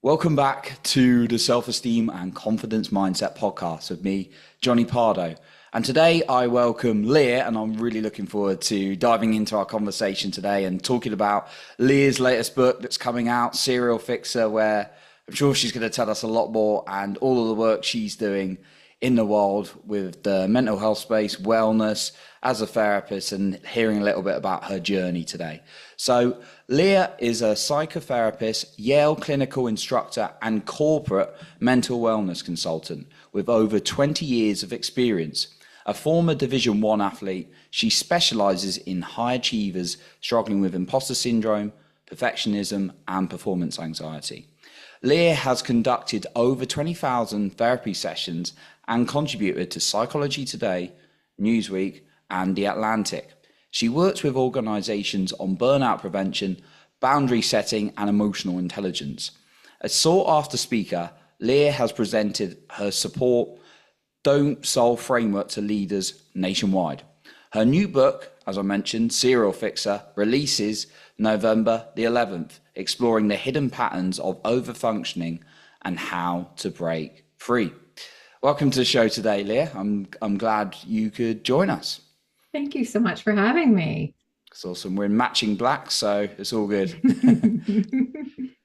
Welcome back to the Self-Esteem and Confidence Mindset podcast with me, Johnny Pardo. And today I welcome Leah, and I'm really looking forward to diving into our conversation today and talking about Leah's latest book that's coming out, Serial Fixer, where I'm sure she's going to tell us a lot more, and all of the work she's doing in the world with the mental health space, wellness, as a therapist, and hearing a little bit about her journey today. So Leah is a psychotherapist, Yale clinical instructor, and corporate mental wellness consultant with over 20 years of experience. A former Division I athlete, she specializes in high achievers struggling with imposter syndrome, perfectionism, and performance anxiety. Leah has conducted over 20,000 therapy sessions and contributed to Psychology Today, Newsweek, and The Atlantic. She works with organizations on burnout prevention, boundary setting, and emotional intelligence. A sought-after speaker, Leah has presented her support Don't Solve framework to leaders nationwide. Her new book, as I mentioned, Serial Fixer, releases November the 11th, exploring the hidden patterns of overfunctioning and how to break free. Welcome to the show today, Leah. I'm glad you could join us. Thank you so much for having me. It's awesome. We're in matching black, so it's all good.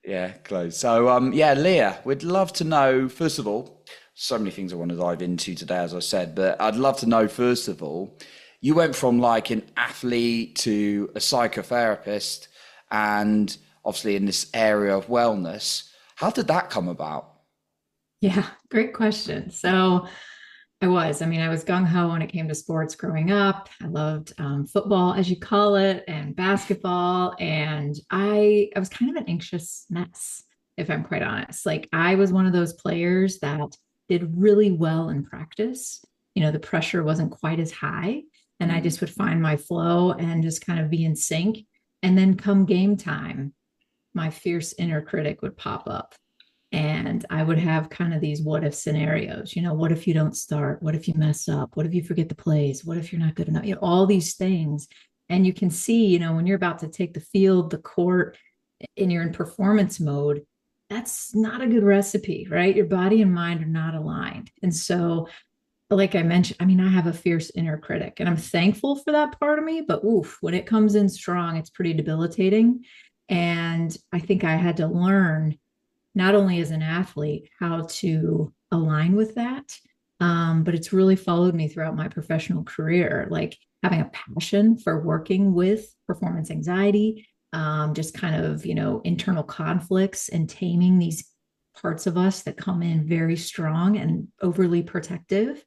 Yeah, close. So, Leah, we'd love to know, first of all, so many things I want to dive into today, as I said, but I'd love to know, first of all, you went from like an athlete to a psychotherapist and obviously in this area of wellness. How did that come about? Yeah, great question. I was gung ho when it came to sports growing up. I loved football, as you call it, and basketball. And I was kind of an anxious mess, if I'm quite honest. Like I was one of those players that did really well in practice. You know, the pressure wasn't quite as high, and I Mm, just would find my flow and just kind of be in sync. And then come game time, my fierce inner critic would pop up. And I would have kind of these what if scenarios, what if you don't start? What if you mess up? What if you forget the plays? What if you're not good enough? All these things. And you can see, when you're about to take the field, the court, and you're in performance mode, that's not a good recipe, right? Your body and mind are not aligned. And so, like I mentioned, I have a fierce inner critic and I'm thankful for that part of me, but oof, when it comes in strong, it's pretty debilitating. And I think I had to learn not only as an athlete, how to align with that, but it's really followed me throughout my professional career, like having a passion for working with performance anxiety, just kind of, internal conflicts and taming these parts of us that come in very strong and overly protective.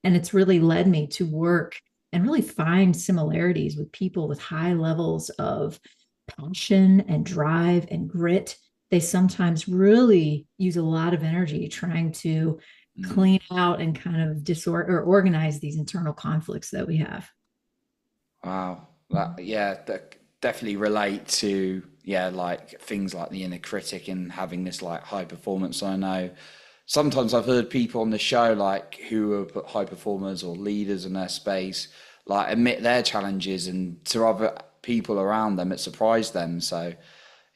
And it's really led me to work and really find similarities with people with high levels of passion and drive and grit. They sometimes really use a lot of energy trying to mm. clean out and kind of disorder or organize these internal conflicts that we have. Wow. That definitely relate to, like things like the inner critic and having this like high performance. I know sometimes I've heard people on the show, like who are high performers or leaders in their space, like admit their challenges, and to other people around them, it surprised them. So,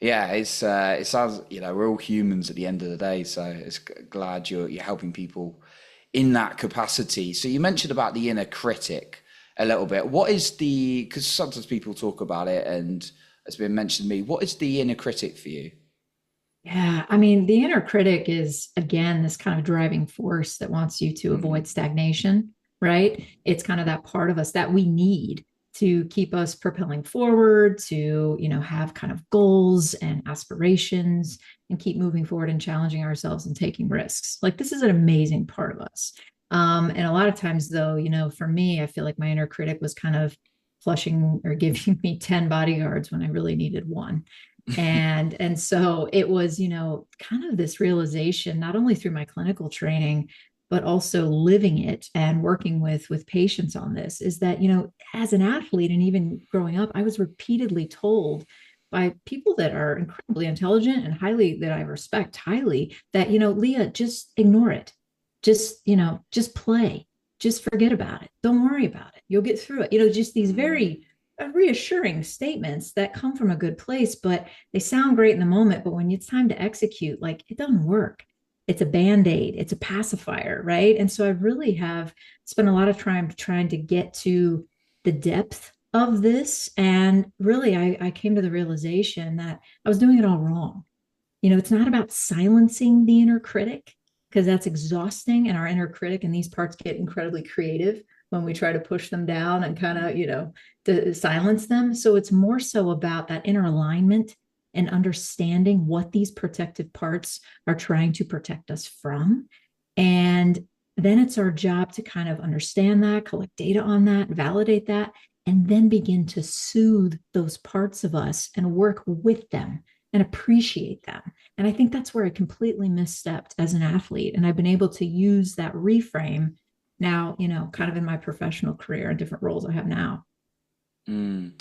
yeah, it sounds, we're all humans at the end of the day. So it's glad you're helping people in that capacity. So you mentioned about the inner critic a little bit. What is because sometimes people talk about it and it's been mentioned to me, what is the inner critic for you? Yeah, the inner critic is, again, this kind of driving force that wants you to Mm, avoid stagnation, right? It's kind of that part of us that we need to keep us propelling forward, to, have kind of goals and aspirations and keep moving forward and challenging ourselves and taking risks. Like this is an amazing part of us. And a lot of times, though, for me, I feel like my inner critic was kind of flushing or giving me 10 bodyguards when I really needed one. And so it was, kind of this realization, not only through my clinical training, but also living it and working with patients on this, is that, as an athlete and even growing up, I was repeatedly told by people that are incredibly intelligent and highly that I respect highly that, Leah, just ignore it. Just play. Just forget about it. Don't worry about it. You'll get through it. Just these mm, very reassuring statements that come from a good place, but they sound great in the moment. But when it's time to execute, like it doesn't work. It's a band-aid, it's a pacifier, right? And so I really have spent a lot of time trying to get to the depth of this. And really, I came to the realization that I was doing it all wrong. It's not about silencing the inner critic because that's exhausting. And our inner critic and these parts get incredibly creative when we try to push them down and kind of, to silence them. So it's more so about that inner alignment and understanding what these protective parts are trying to protect us from. And then it's our job to kind of understand that, collect data on that, validate that, and then begin to soothe those parts of us and work with them and appreciate them. And I think that's where I completely misstepped as an athlete. And I've been able to use that reframe now, kind of in my professional career and different roles I have now.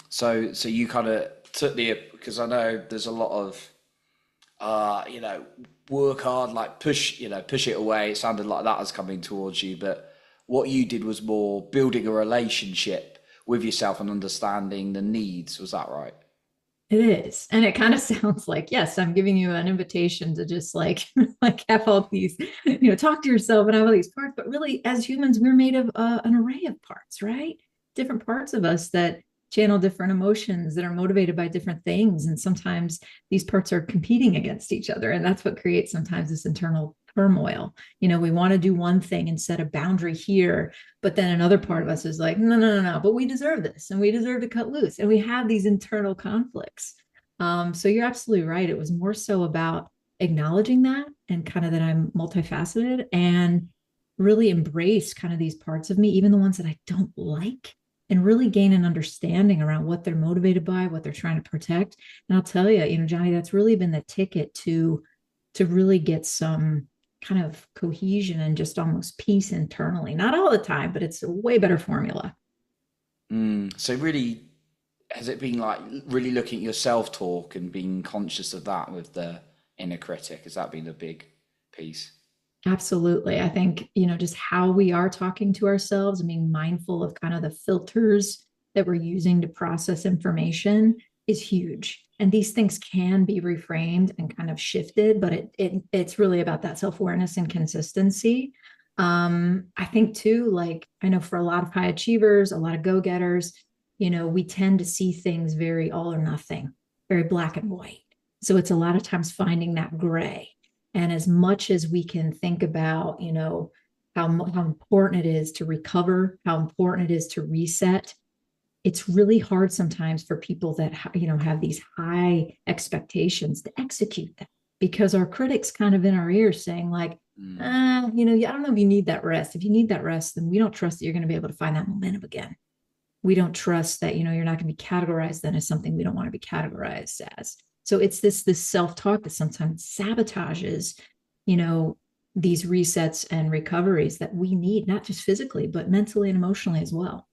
So you kind of took the, because I know there's a lot of work hard, like push it away. It sounded like that was coming towards you, but what you did was more building a relationship with yourself and understanding the needs. Was that right? It is. And it kind of sounds like, yes, I'm giving you an invitation to just like, like have all these, talk to yourself and have all these parts. But really, as humans, we're made of an array of parts, right? Different parts of us that channel different emotions that are motivated by different things. And sometimes these parts are competing against each other. And that's what creates sometimes this internal turmoil. We want to do one thing and set a boundary here, but then another part of us is like, no, no, no, no, but we deserve this and we deserve to cut loose. And we have these internal conflicts. So you're absolutely right. It was more so about acknowledging that and kind of that I'm multifaceted and really embrace kind of these parts of me, even the ones that I don't like, and really gain an understanding around what they're motivated by, what they're trying to protect. And I'll tell you, Johnny, that's really been the ticket to really get some kind of cohesion and just almost peace internally. Not all the time, but it's a way better formula. So really, has it been like really looking at your self-talk and being conscious of that with the inner critic? Has that been a big piece? Absolutely. I think, just how we are talking to ourselves and being mindful of kind of the filters that we're using to process information is huge. And these things can be reframed and kind of shifted, but it's really about that self-awareness and consistency. I think too, like I know for a lot of high achievers, a lot of go-getters, we tend to see things very all or nothing, very black and white. So it's a lot of times finding that gray. And as much as we can think about, how important it is to recover, how important it is to reset, it's really hard sometimes for people that, have these high expectations to execute them because our critics kind of in our ears saying like, Mm. I don't know if you need that rest. If you need that rest, then we don't trust that you're going to be able to find that momentum again. We don't trust that, you're not going to be categorized then as something we don't want to be categorized as. So it's this self-talk that sometimes sabotages, you know, these resets and recoveries that we need, not just physically, but mentally and emotionally as well.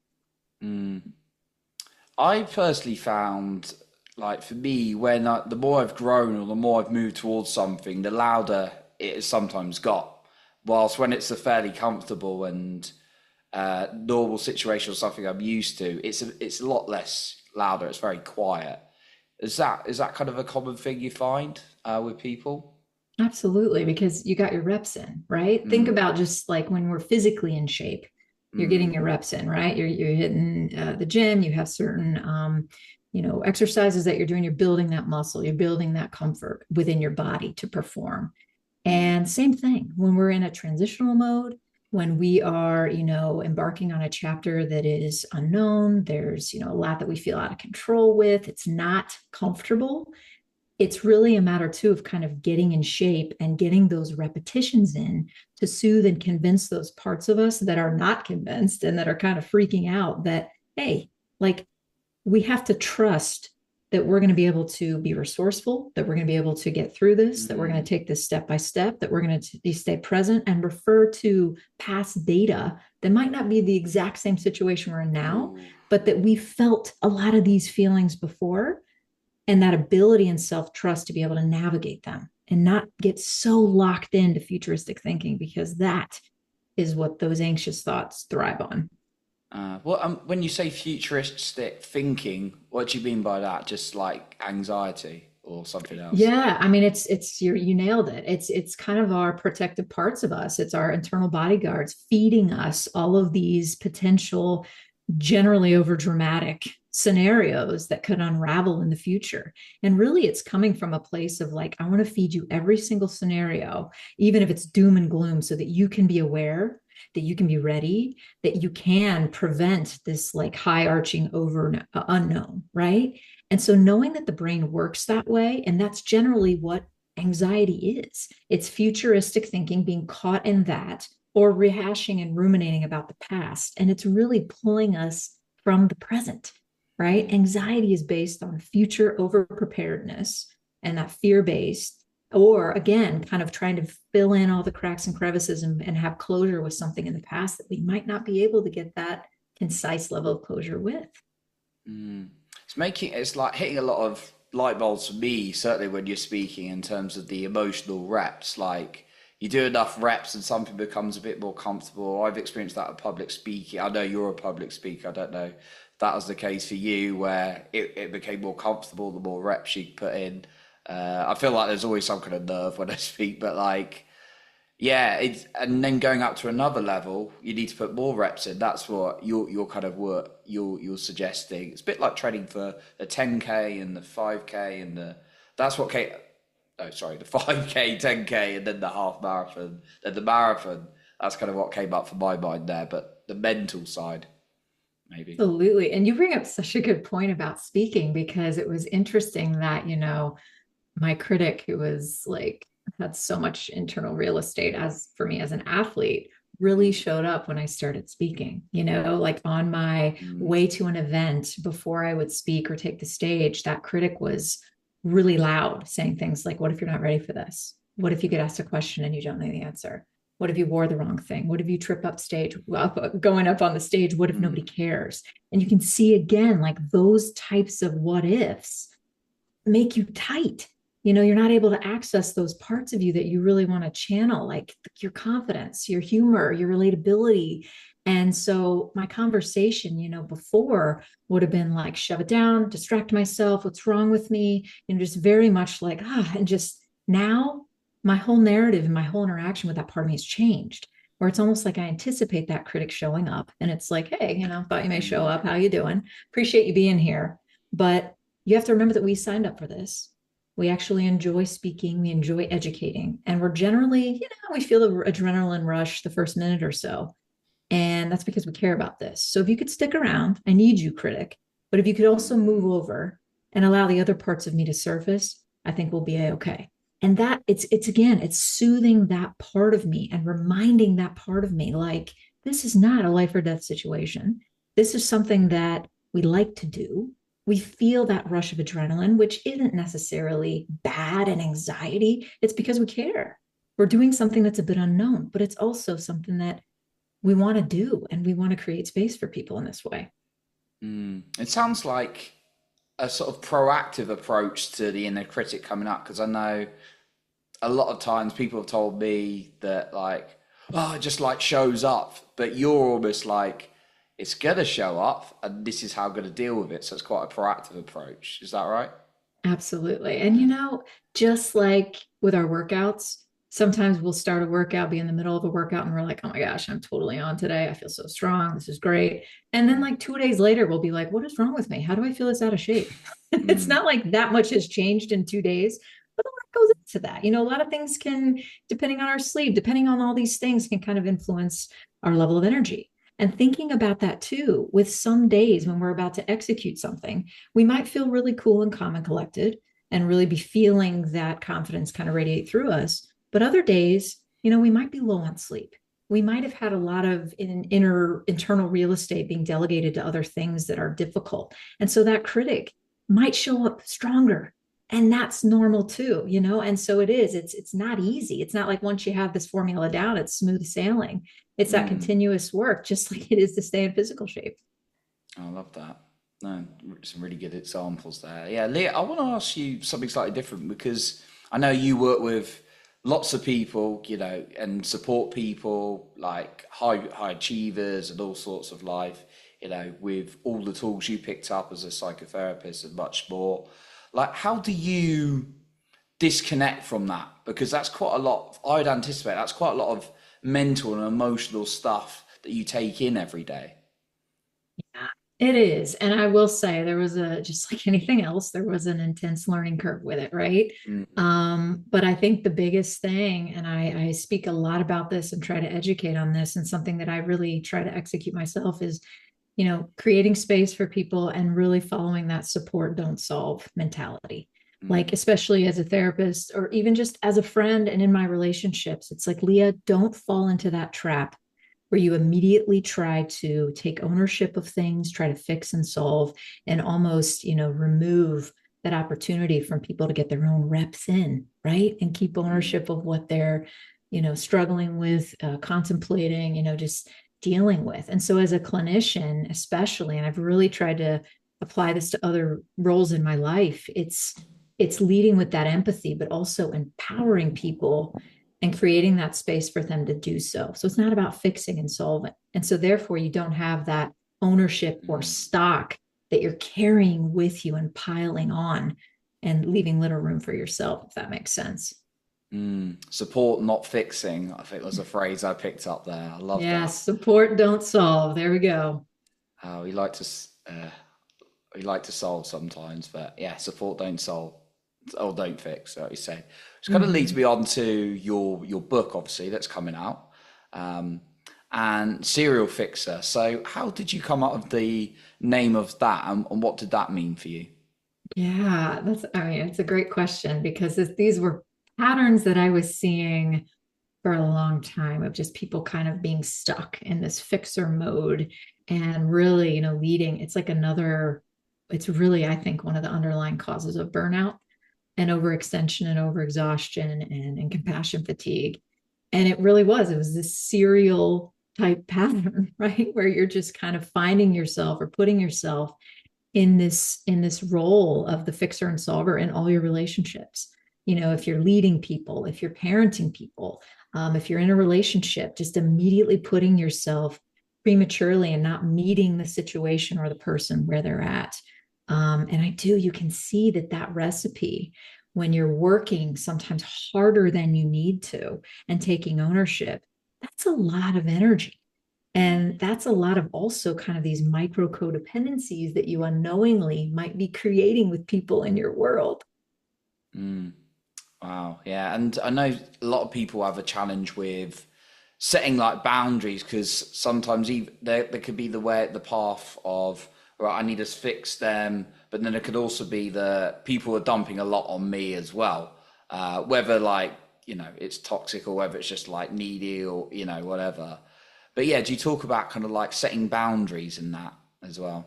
I personally found, like for me, the more I've grown or the more I've moved towards something, the louder it has sometimes got. Whilst when it's a fairly comfortable and normal situation or something I'm used to, it's a lot less louder. It's very quiet. Is that kind of a common thing you find with people? Absolutely, because you got your reps in, right? Think Mm, about just like when we're physically in shape, you're mm, getting your reps in, right? You're hitting the gym. You have certain, exercises that you're doing. You're building that muscle. You're building that comfort within your body to perform. mm, And same thing when we're in a transitional mode, when we are, embarking on a chapter that is unknown. There's, a lot that we feel out of control with. It's not comfortable. It's really a matter too of kind of getting in shape and getting those repetitions in to soothe and convince those parts of us that are not convinced and that are kind of freaking out that, hey, like we have to trust that we're going to be able to be resourceful, that we're going to be able to get through this, that we're going to mm. take this step by step, that we're going to stay present and refer to past data that might not be the exact same situation we're in now, Ooh. but that we felt a lot of these feelings before, and that ability and self trust to be able to navigate them and not get so locked into futuristic thinking, because that is what those anxious thoughts thrive on. When you say futuristic thinking, what do you mean by that? Just like anxiety or something else? Yeah, I mean it's you nailed it. It's kind of our protective parts of us. It's our internal bodyguards feeding us all of these potential generally over dramatic scenarios that could unravel in the future. And really, it's coming from a place of like, I want to feed you every single scenario, even if it's doom and gloom, so that you can be aware, that you can be ready, that you can prevent this like high arching over unknown, right? And so knowing that the brain works that way, and that's generally what anxiety is, it's futuristic thinking, being caught in that or rehashing and ruminating about the past. And it's really pulling us from the present, right? Anxiety is based on future over preparedness and that fear based, or again, kind of trying to fill in all the cracks and crevices and have closure with something in the past that we might not be able to get that concise level of closure with. Mm. It's like hitting a lot of light bulbs for me, certainly when you're speaking in terms of the emotional reps. Like you do enough reps and something becomes a bit more comfortable. I've experienced that at public speaking. I know you're a public speaker. I don't know if that was the case for you where it became more comfortable the more reps you put in. I feel like there's always some kind of nerve when I speak, but like yeah, and then going up to another level, you need to put more reps in. That's what your kind of work you're suggesting. It's a bit like training for the 10K and the 5K and the that's what K oh sorry, the 5K, 10K and then the half marathon, then the marathon. That's kind of what came up for my mind there, but the mental side maybe. Absolutely. And you bring up such a good point about speaking because it was interesting that, my critic who was like had so much internal real estate as for me as an athlete really showed up when I started speaking, like on my Mm, way to an event before I would speak or take the stage, that critic was really loud saying things like, what if you're not ready for this? What if you get asked a question and you don't know the answer? What if you wore the wrong thing? What if you trip up stage, going up on the stage? What if nobody mm, cares? And you can see again, like those types of what ifs make you tight. You're not able to access those parts of you that you really want to channel, like your confidence, your humor, your relatability. And so my conversation, before would have been like, shove it down, distract myself. What's wrong with me? Just very much like, and just now my whole narrative and my whole interaction with that part of me has changed. Where it's almost like I anticipate that critic showing up and it's like, hey, thought you may show mm, up. How you doing? Appreciate you being here. But you have to remember that we signed up for this. We actually enjoy speaking, we enjoy educating, and we're generally, we feel the adrenaline rush the first minute or so. And that's because we care about this. So if you could stick around, I need you, critic. But if you could also move mm, over and allow the other parts of me to surface, I think we'll be okay. And that it's again, it's soothing that part of me and reminding that part of me like, this is not a life or death situation. This is something that we like to do. We feel that rush of adrenaline, which isn't necessarily bad and anxiety. It's because we care. We're doing something that's a bit unknown, but it's also something that we want to do and we want to create space for people in this way. mm. It sounds like a sort of proactive approach to the inner critic coming up because I know a lot of times people have told me that like, oh, it just like shows up, but you're almost like it's gonna show up, and this is how I'm gonna deal with it. So it's quite a proactive approach. Is that right? Absolutely. And Yeah. just like with our workouts, sometimes we'll start a workout, be in the middle of a workout, and we're like, oh my gosh, I'm totally on today. I feel so strong. This is great. And then like 2 days later, we'll be like, what is wrong with me? How do I feel this out of shape? It's Mm, not like that much has changed in 2 days, but a lot goes into that. A lot of things can, depending on our sleep, depending on all these things, can kind of influence our level of energy. And thinking about that too, with some days when we're about to execute something, we might feel really cool and calm and collected and really be feeling that confidence kind of radiate through us. But other days, we might be low on sleep. We might have had a lot of internal real estate being delegated to other things that are difficult. And so that critic might show up stronger. And that's normal too. And so it's not easy. It's not like once you have this formula down, it's smooth sailing. It's that mm. continuous work, just like it is to stay in physical shape. I love that. No, some really good examples there. Yeah, Leah, I want to ask you something slightly different because I know you work with lots of people, and support people like high achievers and all sorts of life. with all the tools you picked up as a psychotherapist and much more, like how do you disconnect from that? Because that's quite a lot, I'd anticipate that's quite a lot of mental and emotional stuff that you take in every day. Yeah, it is. And I will say there was just like anything else, there was an intense learning curve with it, right? Mm, But I think the biggest thing, and I speak a lot about this and try to educate on this, and something that I really try to execute myself is, creating space for people and really following that support, don't solve mentality. Like, mm, especially as a therapist or even just as a friend and in my relationships, it's like, Leah, don't fall into that trap where you immediately try to take ownership of things, try to fix and solve, and almost, remove that opportunity from people to get their own reps in, right? And keep mm, ownership of what they're, struggling with, contemplating, just dealing with. And so as a clinician, especially, and I've really tried to apply this to other roles in my life, it's leading with that empathy, but also empowering people and creating that space for them to do so. So it's not about fixing and solving. And so therefore you don't have that ownership or mm, stock that you're carrying with you and piling on and leaving little room for yourself, if that makes sense. mm. Support, not fixing, I think was a phrase I picked up there. I love Yeah, that. support, don't solve. There we go. We like to we like to solve sometimes, but yeah, support don't solve or don't fix, like you say. Which kind of leads Mm-hmm. me on to your book, obviously, that's coming out, um, and Serial Fixer. So, how did you come up with the name of that, and what did that mean for you? Yeah, I mean, it's a great question because these were patterns that I was seeing for a long time of just people kind of being stuck in this fixer mode and really, leading. It's like it's really, I think, one of the underlying causes of burnout and overextension and overexhaustion and compassion fatigue. And it was this serial type pattern, right? Where you're just kind of finding yourself or putting yourself in this role of the fixer and solver in all your relationships. If you're leading people, if you're parenting people, if you're in a relationship, just immediately putting yourself prematurely and not meeting the situation or the person where they're at. And you can see that recipe when you're working sometimes harder than you need to and taking ownership, that's a lot of energy. And that's a lot of also kind of these micro codependencies that you unknowingly might be creating with people in your world. Mm, wow, yeah, and I know a lot of people have a challenge with setting like boundaries because sometimes even there could be the path of right, I need to fix them, but then it could also be the people are dumping a lot on me as well, whether like it's toxic or whether it's just like needy or whatever. But yeah, do you talk about kind of like setting boundaries in that as well?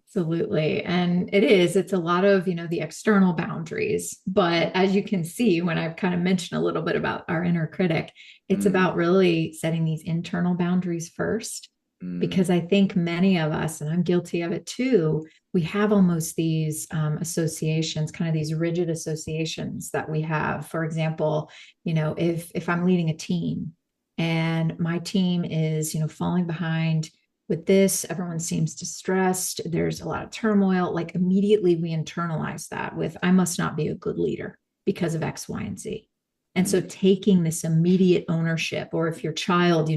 Absolutely. And it's a lot of, the external boundaries. But as you can see, when I've kind of mentioned a little bit about our inner critic, it's Mm, about really setting these internal boundaries first. mm, Because I think many of us, and I'm guilty of it too, we have almost these associations, kind of these rigid associations that we have. For example, if I'm leading a team and my team is, falling behind with this, everyone seems distressed, there's a lot of turmoil, like immediately we internalize that with I must not be a good leader because of X, Y, and Z. And so mm, taking this immediate ownership, or if your child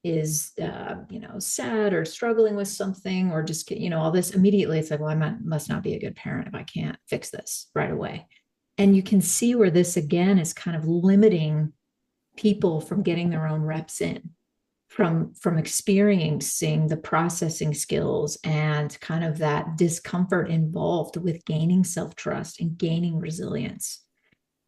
is sad or struggling with something or just all this, immediately it's like, well, must not be a good parent if I can't fix this right away. And you can see where this again is kind of limiting people from getting their own reps in, from experiencing the processing skills and kind of that discomfort involved with gaining self-trust and gaining resilience.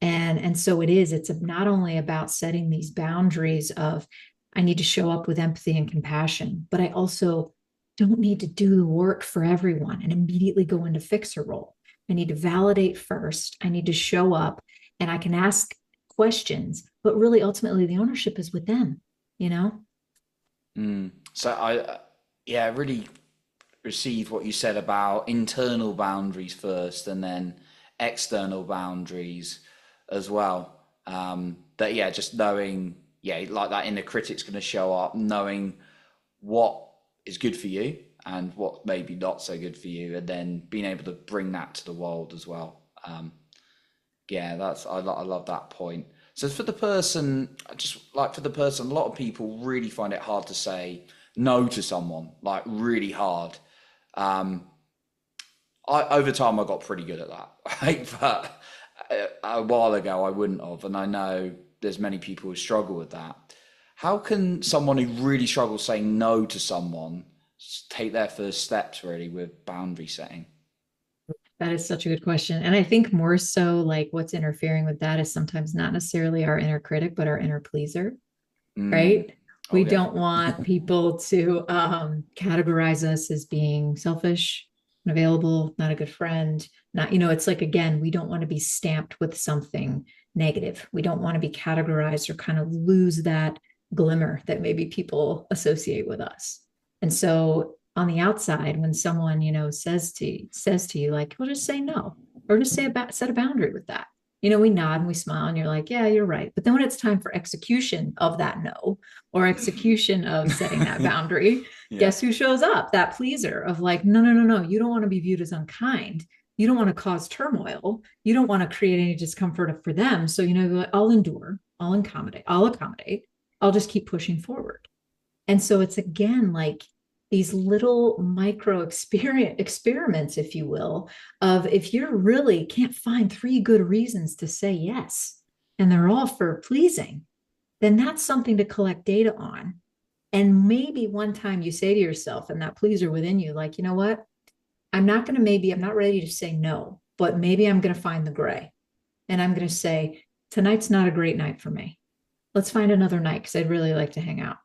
And so it's not only about setting these boundaries of I need to show up with empathy and compassion, but I also don't need to do the work for everyone and immediately go into fixer role. I need to validate first. I need to show up and I can ask questions, but really ultimately the ownership is with them, you know? mm. So yeah, I really received what you said about internal boundaries first and then external boundaries as well. That yeah, just knowing, yeah, like that inner critic's going to show up, knowing what is good for you and what maybe not so good for you, and then being able to bring that to the world as well. Yeah, I love that point. So for the person, just like for the person, a lot of people really find it hard to say no to someone, like really hard. Um, I over time I got pretty good at that, right? But a while ago I wouldn't have, and I know there's many people who struggle with that. How can someone who really struggles saying no to someone take their first steps really with boundary setting? That is such a good question. And I think more so like what's interfering with that is sometimes not necessarily our inner critic, but our inner pleaser, Mm. right? We Oh yeah. don't want people to categorize us as being selfish, unavailable, not a good friend. Not, it's like, again, we don't want to be stamped with something negative. We don't want to be categorized or kind of lose that glimmer that maybe people associate with us. And so on the outside, when someone, says to you, like, well, just say no, or just set a boundary with that. We nod and we smile and you're like, yeah, you're right. But then when it's time for execution of that no, or execution of setting that boundary, Yeah. guess who shows up? That pleaser of like, no, no, no, no, you don't want to be viewed as unkind. You don't want to cause turmoil. You don't want to create any discomfort for them. So, I'll endure, I'll accommodate, I'll just keep pushing forward. And so it's again like these little micro experiments, if you will, of if you really can't find three good reasons to say yes, and they're all for pleasing, then that's something to collect data on. And maybe one time you say to yourself and that pleaser within you, like, you know what? I'm not ready to say no, but maybe I'm going to find the gray. And I'm going to say, tonight's not a great night for me. Let's find another night because I'd really like to hang out.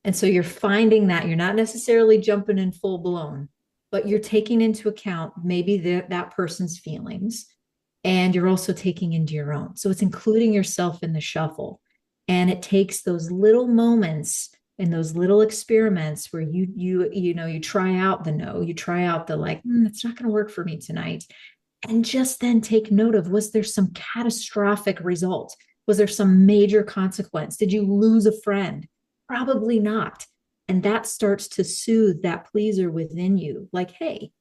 And so you're finding that you're not necessarily jumping in full blown, but you're taking into account maybe that person's feelings, and you're also taking into your own. So it's including yourself in the shuffle. And it takes those little moments and those little experiments where you try out the no, you try out the like, it's not going to work for me tonight. And just then take note of, was there some catastrophic result? Was there some major consequence? Did you lose a friend? Probably not. And that starts to soothe that pleaser within you. Like, hey,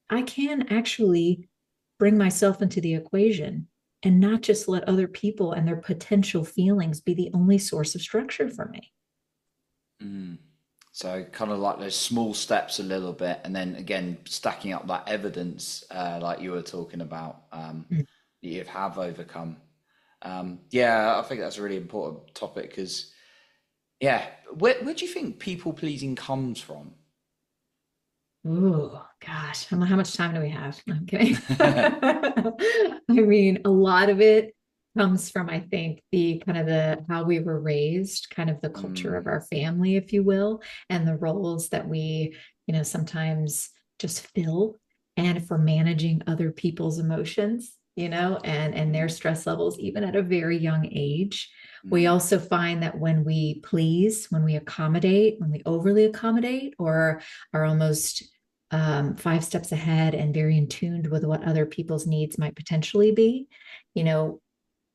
I can actually bring myself into the equation and not just let other people and their potential feelings be the only source of structure for me. Mm. So kind of like those small steps a little bit, and then again stacking up that evidence, like you were talking about, that you have overcome. Yeah, I think that's a really important topic because, yeah, where do you think people pleasing comes from? Oh gosh, how much time do we have? No, I'm kidding. I mean, a lot of it comes from, I think, the kind of the how we were raised, kind of the culture of Mm, our family, if you will, and the roles that we, sometimes just fill. And if we're managing other people's emotions, and their mm, stress levels, even at a very young age. We mm, also find that when we please, when we accommodate, when we overly accommodate, or are almost five steps ahead and very in tuned with what other people's needs might potentially be, you know,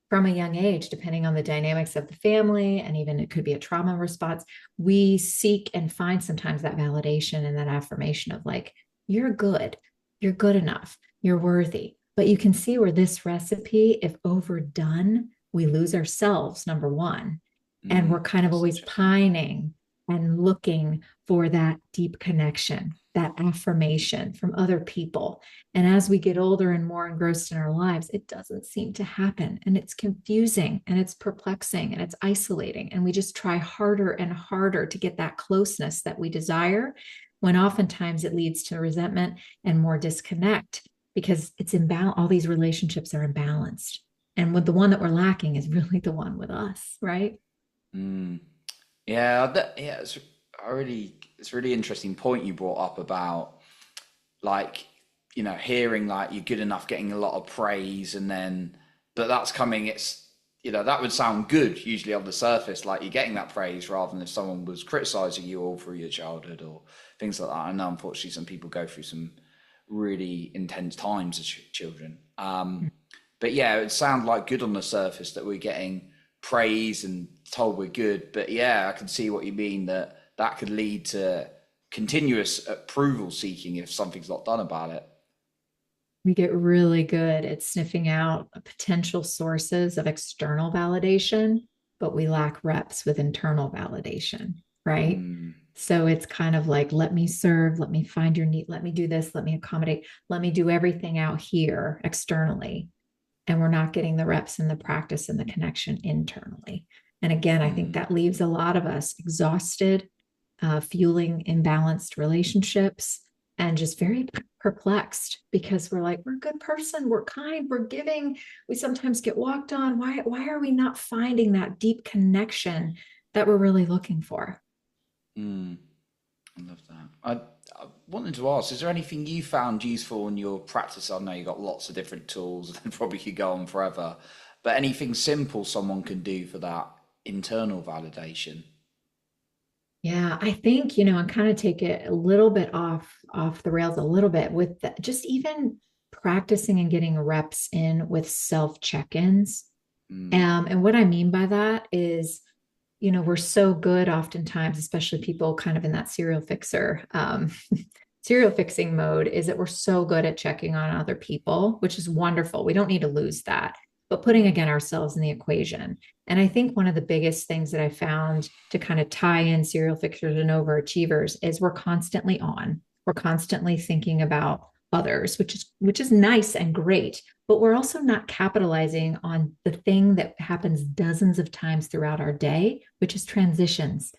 from a young age, depending on the dynamics of the family, and even it could be a trauma response, we seek and find sometimes that validation and that affirmation of like, you're good enough, you're worthy. But you can see where this recipe, if overdone, we lose ourselves, number one. And we're kind of that's always interesting. pining and looking for that deep connection, that affirmation from other people. And as we get older and more engrossed in our lives, it doesn't seem to happen. And it's confusing and it's perplexing and it's isolating. And we just try harder and harder to get that closeness that we desire, when oftentimes it leads to resentment and more disconnect because it's imbalanced. All these relationships are imbalanced. And with the one that we're lacking is really the one with us, right? Mm. Yeah, yeah, it's a really interesting point you brought up about like, hearing like you're good enough, getting a lot of praise, and then, but that's coming, that would sound good usually on the surface, like you're getting that praise rather than if someone was criticizing you all through your childhood or things like that. I know unfortunately some people go through some really intense times as children. But yeah, it sounds like good on the surface that we're getting praise and told we're good. But yeah, I can see what you mean, that could lead to continuous approval seeking if something's not done about it. We get really good at sniffing out potential sources of external validation, but we lack reps with internal validation, right? Mm, So it's kind of like, let me serve, let me find your need, let me do this, let me accommodate, let me do everything out here externally. And we're not getting the reps and the practice and the connection internally. And again, I think mm, that leaves a lot of us exhausted, fueling imbalanced relationships, and just very perplexed because we're like, we're a good person, we're kind, we're giving. We sometimes get walked on. Why are we not finding that deep connection that we're really looking for? mm. I love that. I wanted to ask, is there anything you found useful in your practice? I know you got lots of different tools and probably could go on forever, but anything simple someone can do for that internal validation? Yeah, I think, and kind of take it a little bit off the rails a little bit with just even practicing and getting reps in with self check-ins. Mm, And what I mean by that is, we're so good oftentimes, especially people kind of in that serial fixing mode, is that we're so good at checking on other people, which is wonderful. We don't need to lose that, but putting again ourselves in the equation. And I think one of the biggest things that I found to kind of tie in serial fixers and overachievers is we're constantly on. We're constantly thinking about others, which is nice and great, but we're also not capitalizing on the thing that happens dozens of times throughout our day, which is transitions.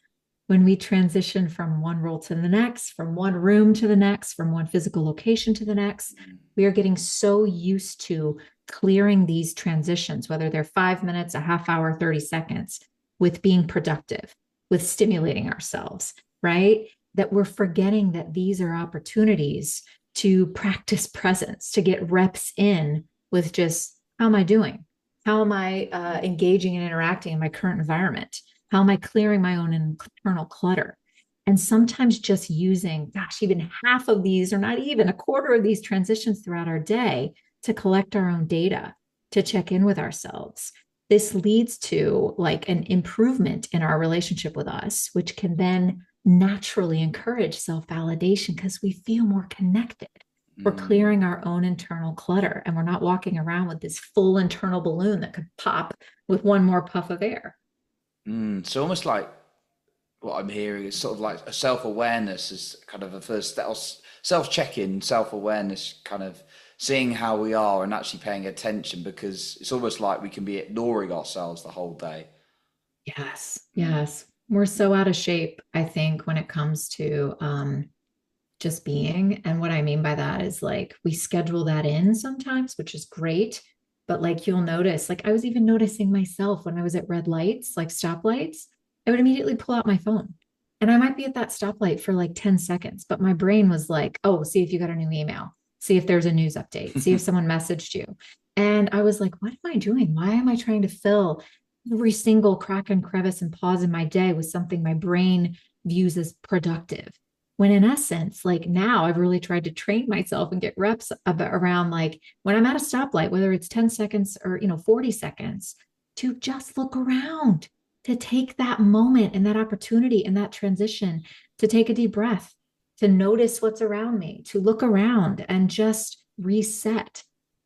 When we transition from one role to the next, from one room to the next, from one physical location to the next, we are getting so used to clearing these transitions, whether they're 5 minutes, a half hour, 30 seconds, with being productive, with stimulating ourselves, right? That we're forgetting that these are opportunities to practice presence, to get reps in with just how am I doing? How am I engaging and interacting in my current environment? How am I clearing my own internal clutter? And sometimes just using, gosh, even half of these, or not even a quarter of these transitions throughout our day to collect our own data, to check in with ourselves. This leads to like an improvement in our relationship with us, which can then naturally encourage self validation because we feel more connected. We're mm, clearing our own internal clutter and we're not walking around with this full internal balloon that could pop with one more puff of air. mm. So almost like what I'm hearing is sort of like a self-awareness is kind of a first step, self-check-in, self-awareness, kind of seeing how we are and actually paying attention because it's almost like we can be ignoring ourselves the whole day. Yes, Mm, yes. We're so out of shape, I think, when it comes to just being. And what I mean by that is like we schedule that in sometimes, which is great. But like you'll notice, like I was even noticing myself when I was at red lights, like stoplights, I would immediately pull out my phone. And I might be at that stoplight for like 10 seconds, but my brain was like, oh, see if you got a new email, see if there's a news update, see if someone messaged you. And I was like, what am I doing? Why am I trying to fill every single crack and crevice and pause in my day with something my brain views as productive? When in essence, like now I've really tried to train myself and get reps around like when I'm at a stoplight, whether it's 10 seconds or 40 seconds, to just look around, to take that moment and that opportunity and that transition, to take a deep breath, to notice what's around me, to look around and just reset.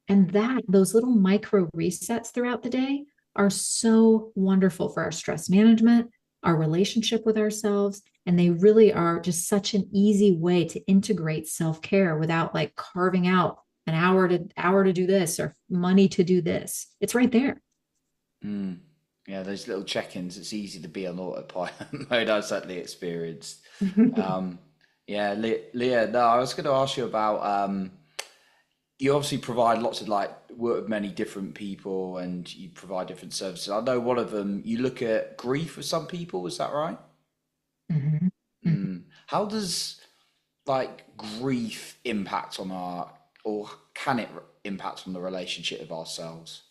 And that those little micro resets throughout the day are so wonderful for our stress management, our relationship with ourselves, and they really are just such an easy way to integrate self-care without like carving out an hour to do this or money to do this. It's right there. mm. Yeah, those little check-ins, it's easy to be on autopilot mode. I certainly experienced. Um, yeah, Leah, no, I was going to ask you about you obviously provide lots of like work with many different people and you provide different services. I know one of them, you look at grief with some people, is that right? Mhm. Mhm. Mm. How does like grief impact on our, or can it impact on the relationship of ourselves?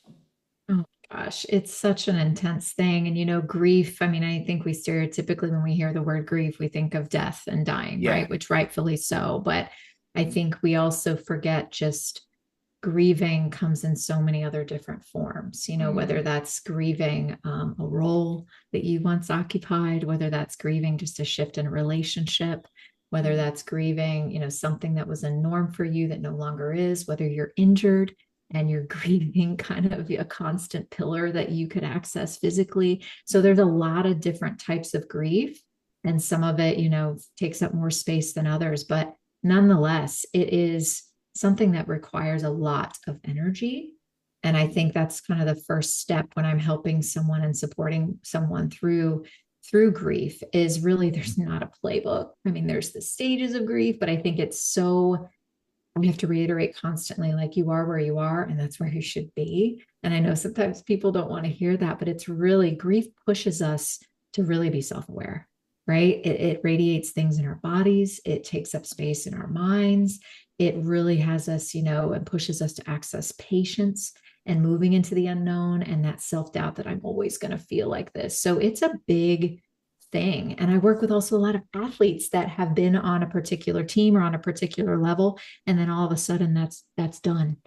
Oh gosh, it's such an intense thing. And grief, I mean, I think we stereotypically, when we hear the word grief, we think of death and dying, Yeah. right? Which rightfully so. But I think we also forget just grieving comes in so many other different forms, whether Mm, that's grieving a role that you once occupied, whether that's grieving just a shift in a relationship. whether that's grieving, something that was a norm for you that no longer is, whether you're injured and you're grieving kind of a constant pillar that you could access physically. So there's a lot of different types of grief, and some of it, takes up more space than others, but nonetheless, it is something that requires a lot of energy. And I think that's kind of the first step when I'm helping someone and supporting someone through grief, is really, there's not a playbook. I mean, there's the stages of grief, but I think it's so, we have to reiterate constantly, like, you are where you are and that's where you should be. And I know sometimes people don't want to hear that, but it's really, grief pushes us to really be self-aware, right? It radiates things in our bodies. It takes up space in our minds. It really has us, and pushes us to access patience and moving into the unknown, and that self-doubt that I'm always going to feel like this. So it's a big thing. And I work with also a lot of athletes that have been on a particular team or on a particular level, and then all of a sudden that's done,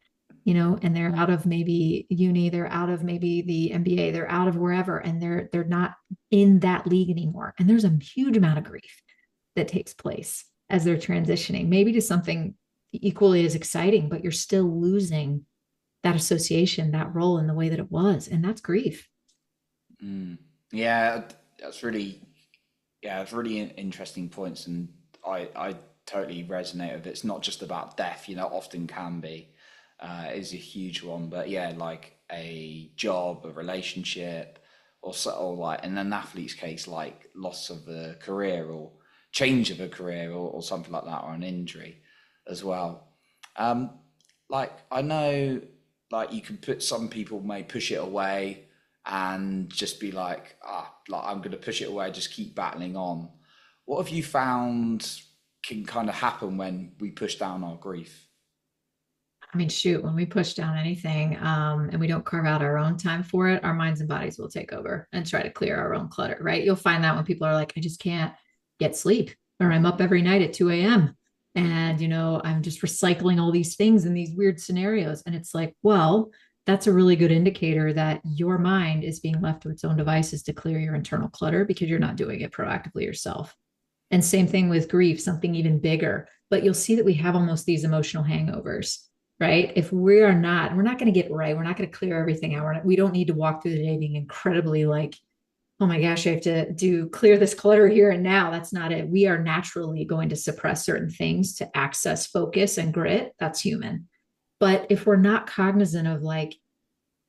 and they're out of maybe uni, they're out of maybe the NBA, they're out of wherever, and they're not in that league anymore. And there's a huge amount of grief that takes place as they're transitioning, maybe to something equally as exciting, but you're still losing that association, that role in the way that it was. And that's grief. Yeah, that's really, yeah, it's really interesting points, and I totally resonate with it. It's not just about death, often can be, is a huge one, but yeah, like a job, a relationship, or so, or like in an athlete's case, like loss of a career or change of a career, or something like that, or an injury as well. Um, like I know, like you can put, some people may push it away and just be like, like I'm going to push it away, just keep battling on. What have you found can kind of happen when we push down our grief? I mean, shoot, when we push down anything, and we don't carve out our own time for it, our minds and bodies will take over and try to clear our own clutter, right? You'll find that when people are like, I just can't get sleep, or I'm up every night at 2 a.m. And, I'm just recycling all these things in these weird scenarios. And it's like, well, that's a really good indicator that your mind is being left to its own devices to clear your internal clutter, because you're not doing it proactively yourself. And same thing with grief, something even bigger. But you'll see that we have almost these emotional hangovers, right? If we're not going to get right. We're not going to clear everything out. We don't need to walk through the day being incredibly like, oh my gosh, I have to clear this clutter here and now. That's not it. We are naturally going to suppress certain things to access focus and grit. That's human. But if we're not cognizant of like,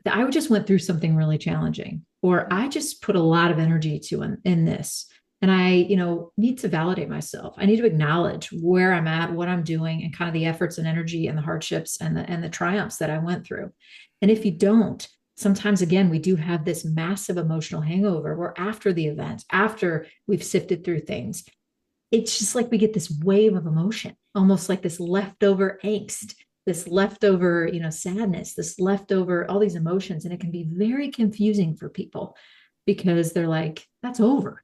I just went through something really challenging, or I just put a lot of energy to in this. And I, need to validate myself. I need to acknowledge where I'm at, what I'm doing, and kind of the efforts and energy and the hardships and the triumphs that I went through. And if you don't, sometimes again, we do have this massive emotional hangover where after the event, after we've sifted through things, it's just like we get this wave of emotion, almost like this leftover angst, this leftover, sadness, this leftover, all these emotions. And it can be very confusing for people, because they're like, that's over.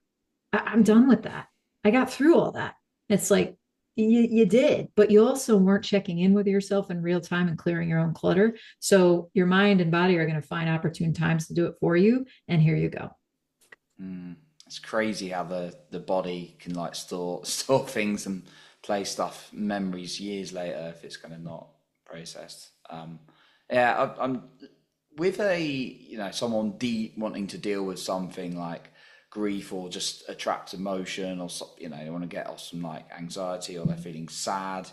I'm done with that. I got through all that. It's like, you did, but you also weren't checking in with yourself in real time and clearing your own clutter. So your mind and body are going to find opportune times to do it for you. And here you go. It's crazy how the body can like store things and play stuff, memories years later if it's kind of not processed. Yeah, I'm with a, someone wanting to deal with something like grief or just a trapped emotion, or they want to get off some like anxiety, or they're feeling sad,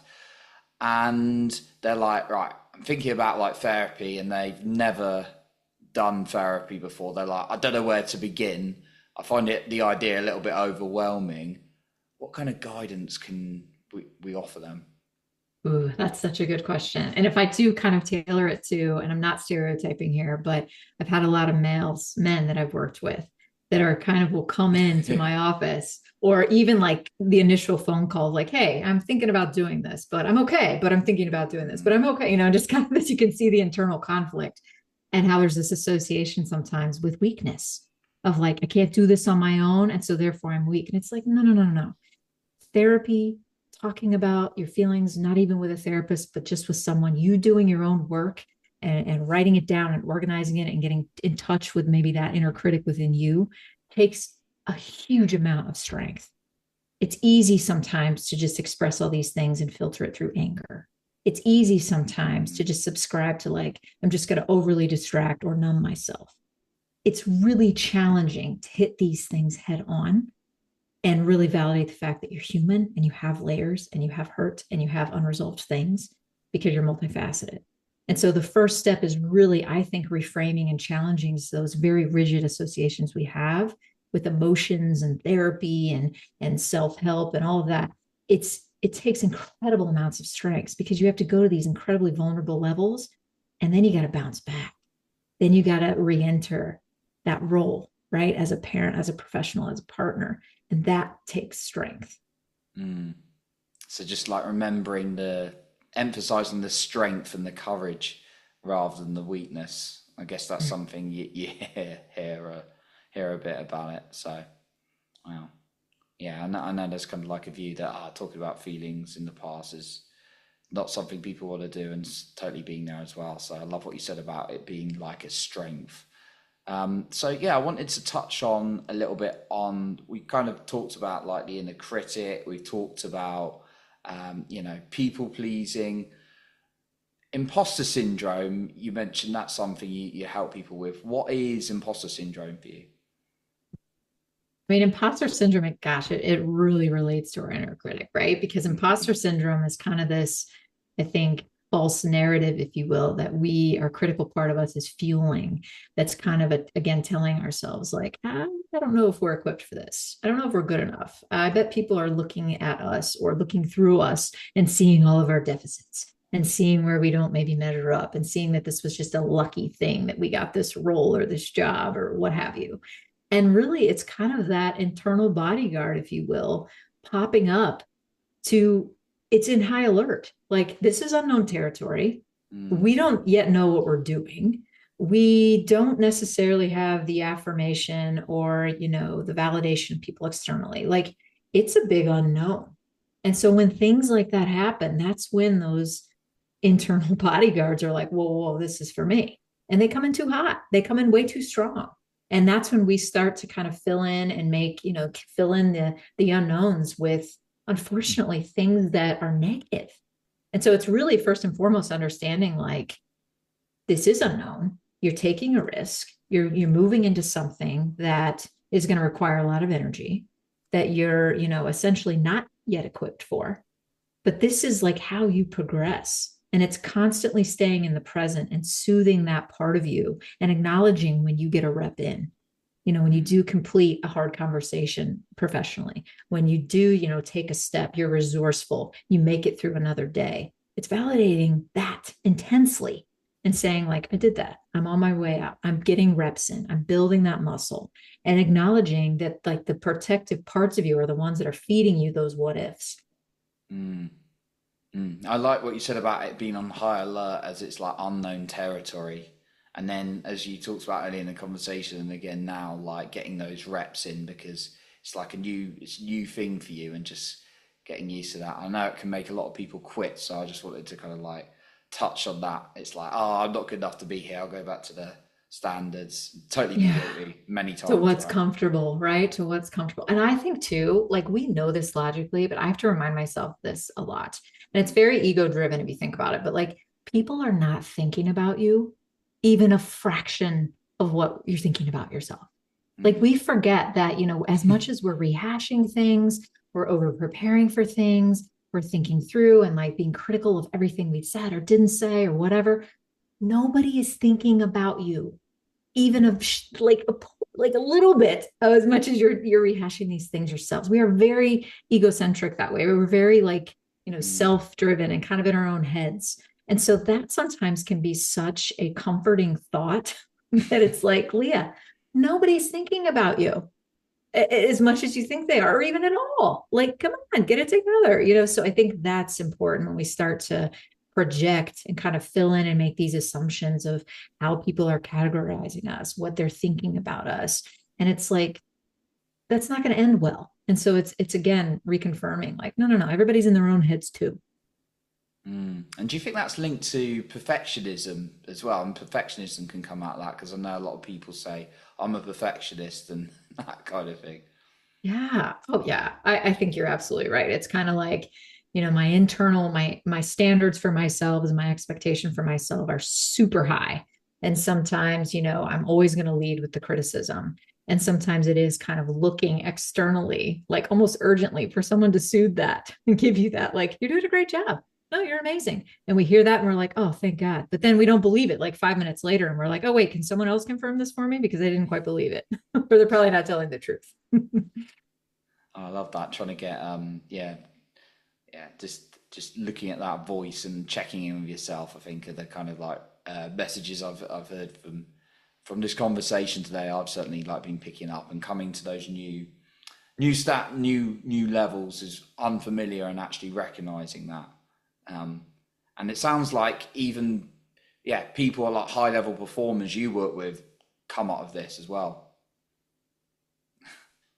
and they're like, right, I'm thinking about like therapy, and they've never done therapy before. They're like, I don't know where to begin. I find the idea a little bit overwhelming. What kind of guidance can we offer them? Ooh, that's such a good question. And if I do kind of tailor it to, and I'm not stereotyping here, but I've had a lot of men that I've worked with that are kind of will come into my office, or even like the initial phone call, like, hey, I'm thinking about doing this, but I'm okay, but I'm thinking about doing this, but I'm okay. Just kind of that you can see the internal conflict, and how there's this association sometimes with weakness of like, I can't do this on my own. And so therefore I'm weak. And it's like, no, no, no, no, no. Therapy, talking about your feelings, not even with a therapist, but just with someone, you doing your own work, and writing it down and organizing it and getting in touch with maybe that inner critic within you, takes a huge amount of strength. It's easy sometimes to just express all these things and filter it through anger. It's easy sometimes to Mm, just subscribe to like, I'm just going to overly distract or numb myself. It's really challenging to hit these things head on and really validate the fact that you're human and you have layers and you have hurt and you have unresolved things because you're multifaceted. And so the first step is really, I think, reframing and challenging those very rigid associations we have with emotions and therapy and self-help and all of that. It takes incredible amounts of strength because you have to go to these incredibly vulnerable levels and then you got to bounce back. Then you got to re-enter that role, right? As a parent, as a professional, as a partner. And that takes strength. mm. So just like remembering emphasizing the strength and the courage rather than the weakness. I guess that's something you hear a bit about it. So, wow. Yeah, I know there's kind of like a view that talking about feelings in the past is not something people want to do, and totally being there as well. So I love what you said about it being like a strength. So yeah, I wanted to touch on a little bit on, we kind of talked about like the inner critic. We talked about, people pleasing, imposter syndrome. You mentioned that's something you help people with. What is imposter syndrome for you? I mean, imposter syndrome, gosh, it really relates to our inner critic, right? Because imposter syndrome is kind of this, I think, false narrative, if you will, that our critical part of us is fueling. That's kind of, again, telling ourselves, like, I don't know if we're equipped for this. I don't know if we're good enough. I bet people are looking at us or looking through us and seeing all of our deficits and seeing where we don't maybe measure up and seeing that this was just a lucky thing that we got this role or this job or what have you. And really, it's kind of that internal bodyguard, if you will, popping up to it's in high alert. Like, this is unknown territory. Mm, We don't yet know what we're doing. We don't necessarily have the affirmation or, the validation of people externally. Like, it's a big unknown. And so when things like that happen, that's when those internal bodyguards are like, whoa, whoa, this is for me. And they come in too hot. They come in way too strong. And that's when we start to kind of fill in and fill in the unknowns with, unfortunately, things that are negative. And so it's really first and foremost understanding like this is unknown. You're taking a risk. You're moving into something that is going to require a lot of energy that you're, essentially not yet equipped for. But this is like how you progress. And it's constantly staying in the present and soothing that part of you and acknowledging when you get a rep in, when you do complete a hard conversation professionally, when you do, take a step, you're resourceful, you make it through another day. It's validating that intensely and saying, like, I did that. I'm on my way out. I'm getting reps in. I'm building that muscle and acknowledging that, like, the protective parts of you are the ones that are feeding you those what ifs. mm, mm. I like what you said about it being on high alert as it's like unknown territory. And then as you talked about earlier in the conversation, and again now, like getting those reps in because it's like it's a new thing for you and just getting used to that. I know it can make a lot of people quit, so I just wanted to kind of like touch on that. It's like, oh, I'm not good enough to be here. I'll go back to the standards. Totally been Yeah. guilty many To times, what's right? comfortable, right? To what's comfortable. And I think too, like, we know this logically, but I have to remind myself this a lot. And it's very ego driven if you think about it, but like, people are not thinking about you even a fraction of what you're thinking about yourself. Like, Mm, we forget that, as much as we're rehashing things, we're over preparing for things, we're thinking through and like being critical of everything we said or didn't say or whatever. Nobody is thinking about you even of like a little bit as much as you're rehashing these things yourselves. We are very egocentric that way. We're very like, mm, self-driven and kind of in our own heads. And so that sometimes can be such a comforting thought that it's like, Leah, nobody's thinking about you as much as you think they are, or even at all. Like, come on, get it together. So I think that's important when we start to project and kind of fill in and make these assumptions of how people are categorizing us, what they're thinking about us. And it's like, that's not going to end well. And so it's again reconfirming, like, no, no, no, everybody's in their own heads too. mm. And do you think that's linked to perfectionism as well? And perfectionism can come out of that because I know a lot of people say I'm a perfectionist and that kind of thing. Yeah. Oh, yeah. I think you're absolutely right. It's kind of like, my internal, my standards for myself and my expectation for myself are super high. And sometimes, I'm always going to lead with the criticism. And sometimes it is kind of looking externally, like almost urgently for someone to soothe that and give you that, like, you're doing a great job. No, you're amazing. And we hear that and we're like, oh, thank God. But then we don't believe it like 5 minutes later. And we're like, oh, wait, can someone else confirm this for me? Because I didn't quite believe it. Or they're probably not telling the truth. I love that. Trying to get yeah, just looking at that voice and checking in with yourself. I think are the kind of like messages I've heard from this conversation today. I've certainly like been picking up and coming to those new levels is unfamiliar and actually recognizing that. Um, and it sounds like even people are like high level performers you work with come out of this as well.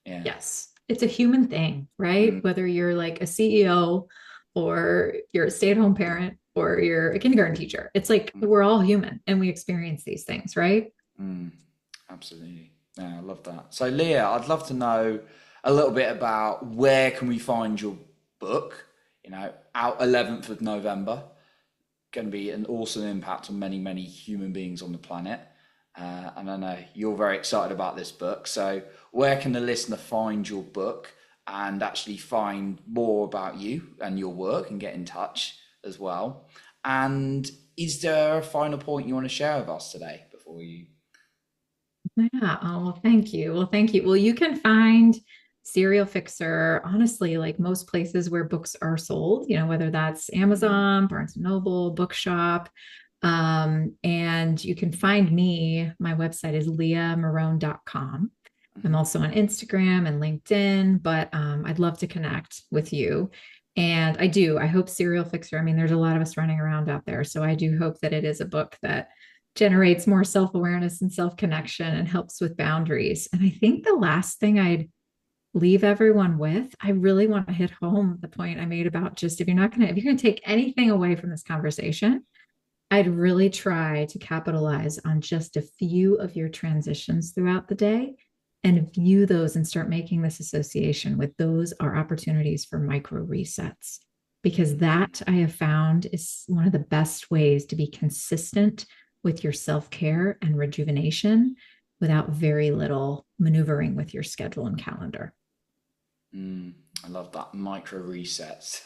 Yeah. Yes, it's a human thing, right? Mm, Whether you're like a CEO or you're a stay-at-home parent or you're a kindergarten teacher, it's like mm, we're all human and we experience these things, right? mm. Absolutely. Yeah, I love that. So Leah, I'd love to know a little bit about where can we find your book? Out 11th of November, going to be an awesome impact on many, many human beings on the planet. And I know you're very excited about this book. So where can the listener find your book and actually find more about you and your work and get in touch as well? And is there a final point you want to share with us today before you? Yeah. Oh, well, thank you. Well, thank you. Well, you can find Serial Fixer, honestly, like most places where books are sold, whether that's Amazon, Barnes and Noble, Bookshop. And you can find me. My website is leahmarone.com. I'm Mhm. also on Instagram and LinkedIn, but I'd love to connect with you. And I do. I hope Serial Fixer, I mean, there's a lot of us running around out there. So I do hope that it is a book that generates more self awareness and self connection and helps with boundaries. And I think the last thing I'd leave everyone with, I really want to hit home the point I made about just if you're going to take anything away from this conversation, I'd really try to capitalize on just a few of your transitions throughout the day and view those and start making this association with those are opportunities for micro resets. Because that I have found is one of the best ways to be consistent with your self care and rejuvenation without very little maneuvering with your schedule and calendar. I love that micro resets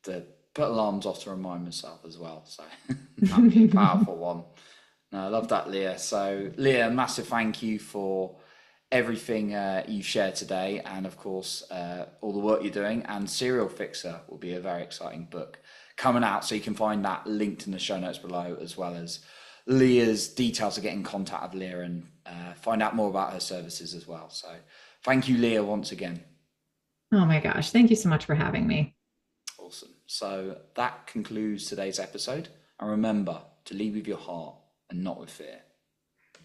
to put alarms off to remind myself as well. So that'd be a powerful one. No, I love that, Leah. So, Leah, massive thank you for everything you've shared today, and of course, all the work you're doing. And Serial Fixer will be a very exciting book coming out, so you can find that linked in the show notes below, as well as Leah's details to get in contact with Leah and find out more about her services as well. So, thank you, Leah, once again. Oh my gosh. Thank you so much for having me. Awesome. So that concludes today's episode. And remember to lead with your heart and not with fear.